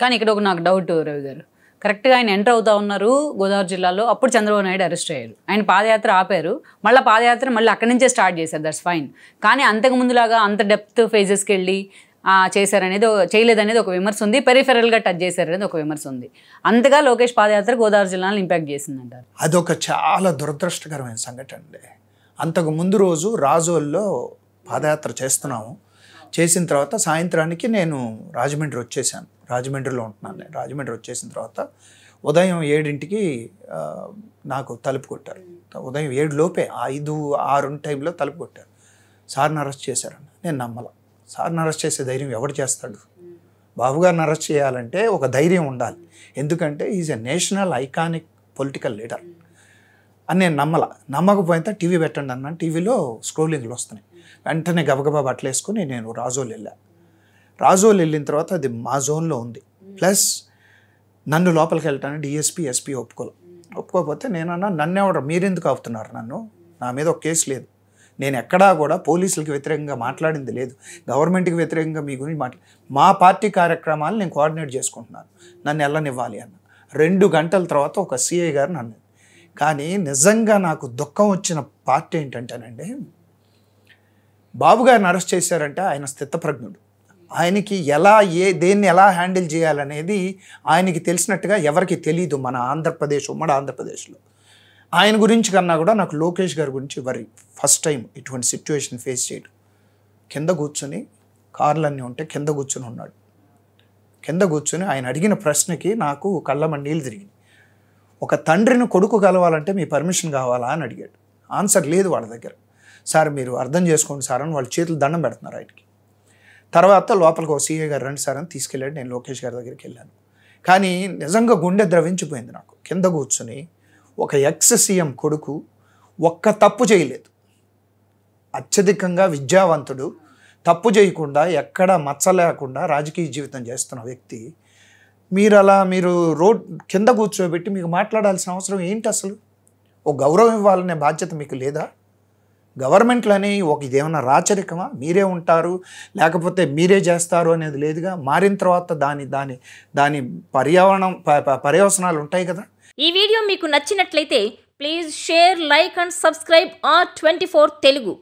కానీ ఇక్కడ ఒక నాకు డౌట్ రవి గారు, కరెక్ట్గా ఆయన ఎంటర్ అవుతా ఉన్నారు గోదావరి జిల్లాలో, అప్పుడు చంద్రబాబు నాయుడు అరెస్ట్ అయ్యారు. ఆయన పాదయాత్ర ఆపారు, మళ్ళీ పాదయాత్ర మళ్ళీ అక్కడి నుంచే స్టార్ట్ చేశారు, దట్స్ ఫైన్. కానీ అంతకు ముందులాగా అంత డెప్త్ ఫేజెస్కి వెళ్ళి చేశారనేది, చేయలేదనేది ఒక విమర్శ ఉంది. పెరిఫెరల్గా టచ్ చేశారనేది ఒక విమర్శ ఉంది. అంతగా లోకేష్ పాదయాత్ర గోదావరి జిల్లాలో ఇంపాక్ట్ చేసిందంటారు. అదొక చాలా దురదృష్టకరమైన సంఘటన అండి. అంతకు ముందు రోజు రాజోల్లో పాదయాత్ర చేస్తున్నాము. చేసిన తర్వాత సాయంత్రానికి నేను రాజమండ్రి వచ్చేసాను. రాజమండ్రిలో ఉంటున్నాను నేను. రాజమండ్రి వచ్చేసిన తర్వాత ఉదయం 7ంటికి నాకు తలుపు కొట్టారు. ఉదయం 7 లోపే 5-6 టైంలో తలుపు కొట్టారు. సార్ని అరెస్ట్ చేశారని. నేను నమ్మల. సార్ని అరెస్ట్ చేసే ధైర్యం ఎవడు చేస్తాడు? బాబుగారిని అరెస్ట్ చేయాలంటే ఒక ధైర్యం ఉండాలి. ఎందుకంటే is a national iconic political leader అని నేను నమ్మకపోయితే టీవీ పెట్టండి అన్నాను. టీవీలో స్క్రోలింగ్లు వస్తున్నాయి. వెంటనే గబగబా బట్టలు వేసుకొని నేను రాజోలు వెళ్ళిన తర్వాత అది మా జోన్లో ఉంది. ప్లస్ నన్ను లోపలికి వెళ్ళటానికి డిఎస్పీ ఎస్పీ ఒప్పుకోకపోతే నేనన్నా నన్నెవరు మీరెందుకు ఆపుతున్నారు? నా మీద ఒక కేసు లేదు. నేను ఎక్కడా కూడా పోలీసులకి వ్యతిరేకంగా మాట్లాడింది లేదు. గవర్నమెంట్కి వ్యతిరేకంగా మీ గురించి మా పార్టీ కార్యక్రమాలు నేను కోఆర్డినేట్ చేసుకుంటున్నాను, నన్ను వెళ్ళనివ్వాలి అన్న. 2 గంటల తర్వాత ఒక సిఐ గారు నన్ను. కానీ నిజంగా నాకు దుఃఖం వచ్చిన పార్టీ ఏంటంటేనండి, బాబు గారిని అరెస్ట్ చేశారంటే ఆయన స్థితప్రజ్ఞుడు. ఆయనకి దేన్ని ఎలా హ్యాండిల్ చేయాలనేది ఆయనకి తెలిసినట్టుగా ఎవరికి తెలీదు మన ఉమ్మడి ఆంధ్రప్రదేశ్లో. ఆయన గురించి కన్నా కూడా నాకు లోకేష్ గారి గురించి ఫస్ట్ టైం ఇటువంటి సిచ్యువేషన్ ఫేస్ చేయడం. కింద కూర్చొని, కార్లన్నీ ఉంటే కింద కూర్చొని ఉన్నాడు. కింద కూర్చొని ఆయన అడిగిన ప్రశ్నకి నాకు కళ్ళమ నీళ్ళు తిరిగింది. ఒక తండ్రిని కొడుకు కలవాలంటే మీ పర్మిషన్ కావాలా అని అడిగాడు. ఆన్సర్ లేదు వాళ్ళ దగ్గర. సార్ మీరు అర్థం చేసుకోండి సార్ అని వాళ్ళ చేతులు దండం పెడుతున్నారు ఆయనకి. తర్వాత లోపలికి ఒక సీఏ గారు రండి సార్ అని తీసుకెళ్ళాడు. నేను లోకేష్ గారి దగ్గరికి వెళ్ళాను. కానీ నిజంగా గుండె ద్రవించిపోయింది నాకు. కింద కూర్చొని ఒక ఎక్స్ సీఎం కొడుకు ఒక్క తప్పు చేయలేదు, అత్యధికంగా విద్యావంతుడు, తప్పు చేయకుండా ఎక్కడ మచ్చ లేకుండా రాజకీయ జీవితం చేస్తున్న వ్యక్తి మీరు రోడ్ కింద కూర్చోబెట్టి మీకు మాట్లాడాల్సిన అవసరం ఏంటి? అసలు ఒక గౌరవం ఇవ్వాలనే బాధ్యత మీకు లేదా? గవర్నమెంట్లని ఇదేమన్నా రాచరికమా? మీరే ఉంటారు లేకపోతే మీరే చేస్తారు అనేది లేదుగా. మారిన తర్వాత దాని పర్యవసనాలు ఉంటాయి కదా. ఈ వీడియో మీకు నచ్చినట్లయితే please share, like and subscribe R24 Telugu.